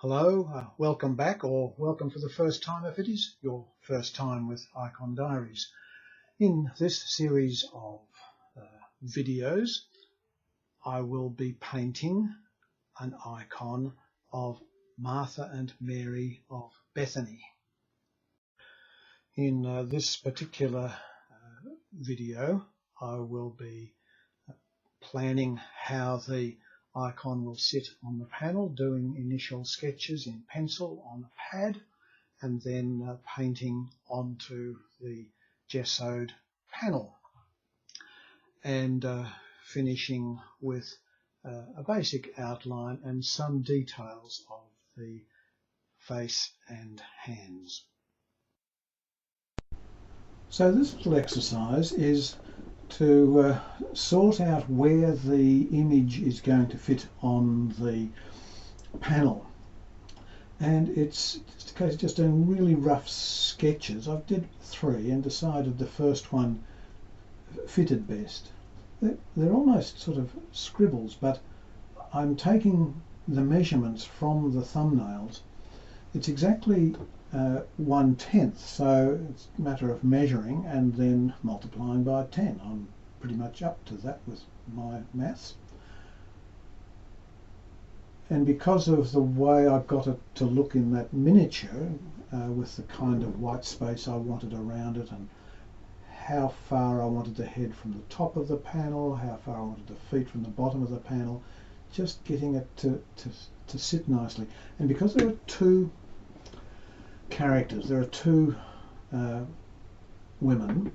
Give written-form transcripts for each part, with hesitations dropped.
Hello, welcome back, or welcome for the first time if it is your first time with Icon Diaries. In this series of videos, I will be painting an icon of Martha and Mary of Bethany. In this particular video, I will be planning how the icon will sit on the panel, doing initial sketches in pencil on a pad, and then painting onto the gessoed panel, and finishing with a basic outline and some details of the face and hands. So this little exercise is to sort out where the image is going to fit on the panel, and it's just a case of just doing really rough sketches. I did 3 and decided the first one fitted best. They're almost sort of scribbles, but I'm taking the measurements from the thumbnails. It's exactly 1/10, so it's a matter of measuring and then multiplying by 10. I'm pretty much up to that with my maths. And because of the way I got it to look in that miniature, with the kind of white space I wanted around it and how far I wanted to head from the top of the panel, how far I wanted to feet from the bottom of the panel, just getting it to sit nicely. And because there are 2 characters, there are 2 women,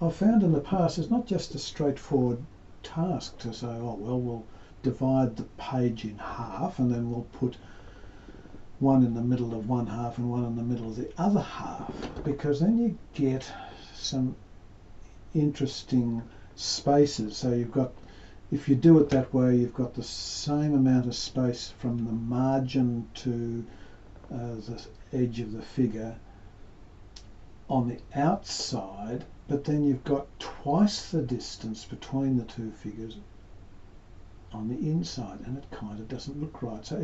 I've found in the past it's not just a straightforward task to say, oh well, we'll divide the page in half and then we'll put one in the middle of one half and one in the middle of the other half, because then you get some interesting spaces. So you've got, if you do it that way, you've got the same amount of space from the margin to the edge of the figure on the outside, but then you've got twice the distance between the 2 figures on the inside, and it kind of doesn't look right. So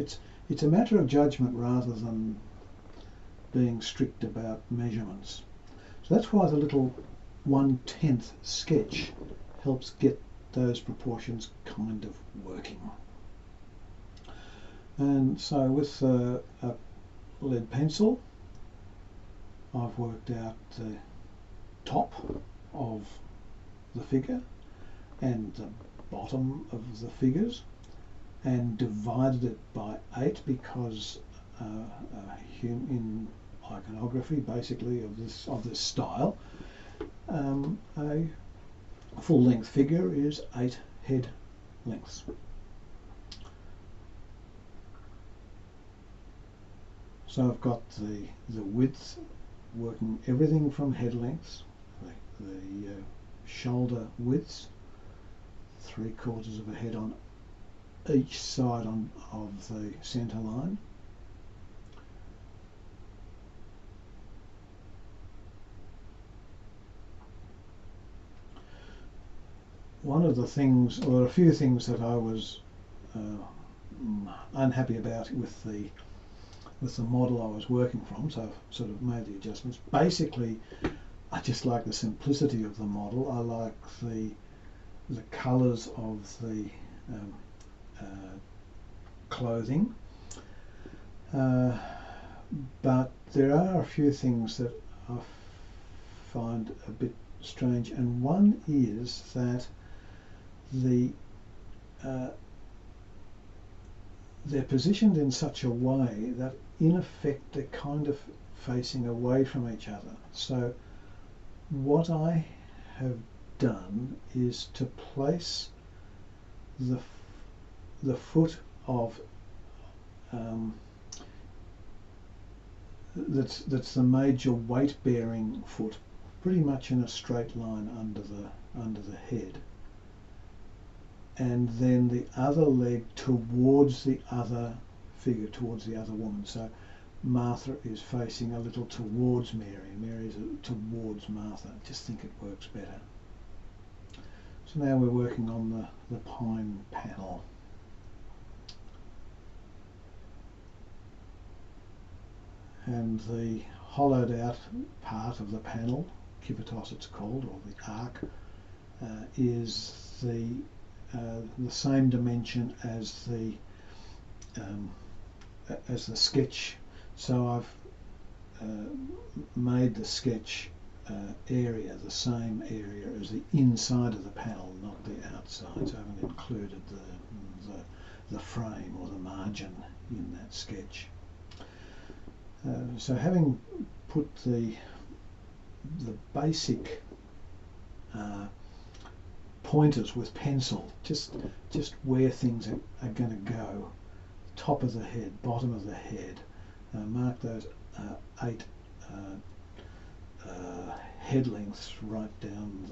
it's a matter of judgment rather than being strict about measurements. So that's why the little 1/10 sketch helps get those proportions kind of working. And so with a lead pencil, I've worked out the top of the figure and the bottom of the figures and divided it by 8, because in iconography, basically of this style, a full-length figure is 8 head lengths. So I've got the width, working everything from head lengths, the shoulder widths, 3/4 of a head on each side of the centre line. One of the things, or a few things, that I was unhappy about with the model I was working from, so I've sort of made the adjustments. Basically, I just like the simplicity of the model. I like the colours of the clothing, but there are a few things that I find a bit strange, and one is that they're positioned in such a way that in effect they're kind of facing away from each other. So what I have done is to place the foot of that's the major weight-bearing foot pretty much in a straight line under the head, and then the other leg towards the other figure, towards the other woman. So Martha is facing a little towards Mary, and Mary is towards Martha. I just think it works better. So now we're working on the pine panel. and the hollowed out part of the panel, kivatos it's called, or the arc, is the same dimension as the sketch. So I've made the sketch area the same area as the inside of the panel, not the outside. So I haven't included the frame or the margin in that sketch. So having put the basic pointers with pencil, just where things are going to go, top of the head, bottom of the head, mark those 8 head lengths right down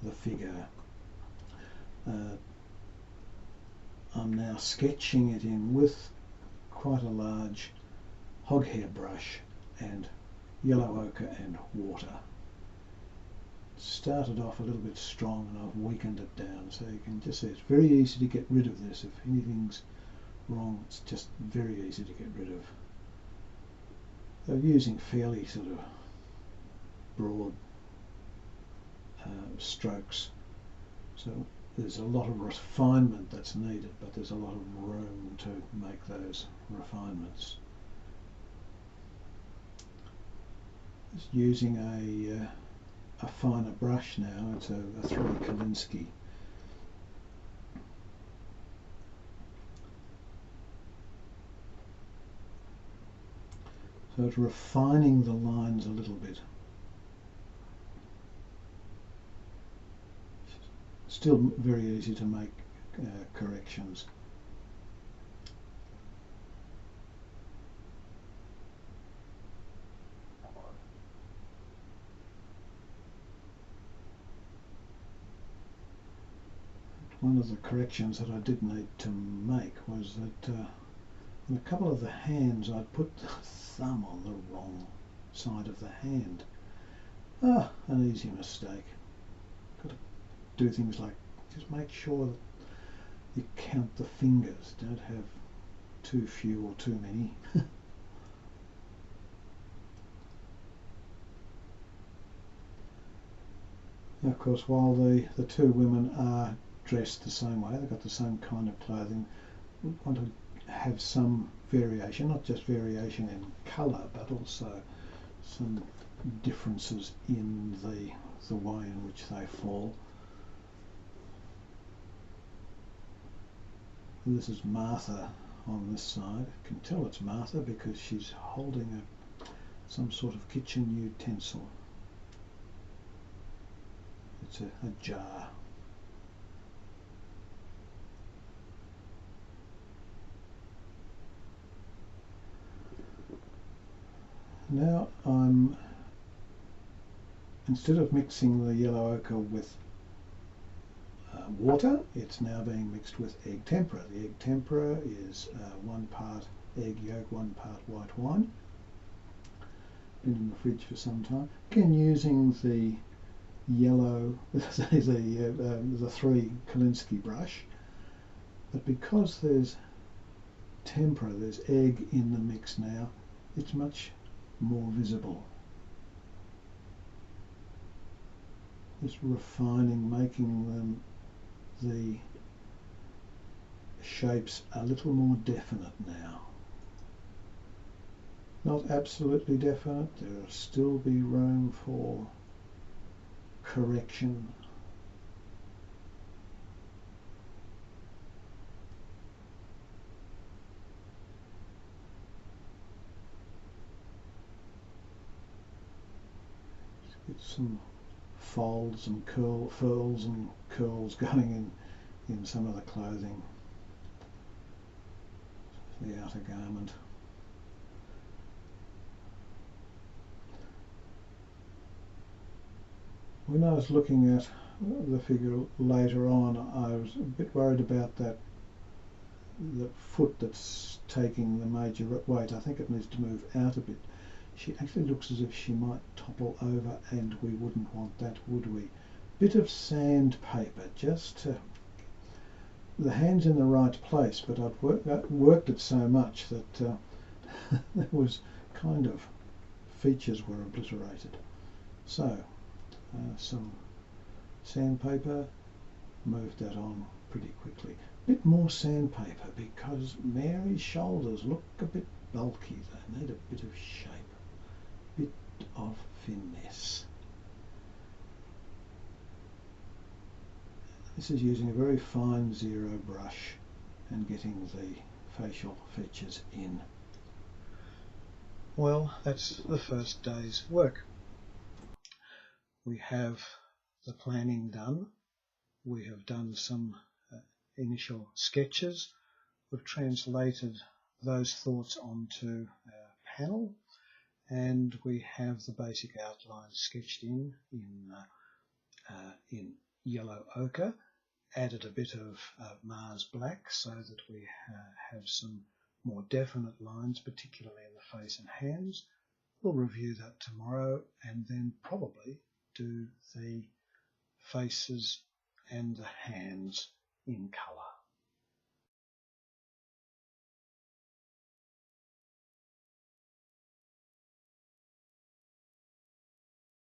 the figure. I'm now sketching it in with quite a large hoghair brush and yellow ochre and water. Started off a little bit strong and I've weakened it down, so you can just see it's very easy to get rid of this. If anything's wrong, it's just very easy to get rid of. So using fairly sort of broad strokes, so there's a lot of refinement that's needed, but there's a lot of room to make those refinements. Just using a finer brush now. It's a 3 Kolinsky. So it's refining the lines a little bit. Still very easy to make corrections. One of the corrections that I did need to make was that in a couple of the hands I'd put the thumb on the wrong side of the hand. An easy mistake. Got to do things like just make sure that you count the fingers, don't have too few or too many. Of course, while the 2 women are dressed the same way, they've got the same kind of clothing, we want to have some variation, not just variation in colour, but also some differences in the way in which they fall. This is Martha on this side. You can tell it's Martha because she's holding some sort of kitchen utensil. It's a jar. Now instead of mixing the yellow ochre with water, it's now being mixed with egg tempera. The egg tempera is 1 part egg yolk, 1 part white wine. Been in the fridge for some time. Again, using the yellow, the 3 Kolinsky brush, but because there's tempera, there's egg in the mix now, it's much more visible. Just refining, making them the shapes a little more definite now. Not absolutely definite, there will still be room for correction. Get some folds and furls and curls going in some of the clothing, the outer garment. When I was looking at the figure later on, I was a bit worried about the foot that's taking the major weight. I think it needs to move out a bit. She actually looks as if she might topple over, and we wouldn't want that, would we? Bit of sandpaper, just to, the hand's in the right place, but I've worked it so much that there was kind of features were obliterated. So some sandpaper, moved that on pretty quickly. A bit more sandpaper because Mary's shoulders look a bit bulky. They need a bit of shape, a bit of finesse. This is using a very fine zero brush and getting the facial features in. Well, that's the first day's work. We have the planning done. We have done some initial sketches. We've translated those thoughts onto our panel, and we have the basic outline sketched in yellow ochre, added a bit of Mars black so that we have some more definite lines, particularly in the face and hands. We'll review that tomorrow and then probably do the faces and the hands in colour.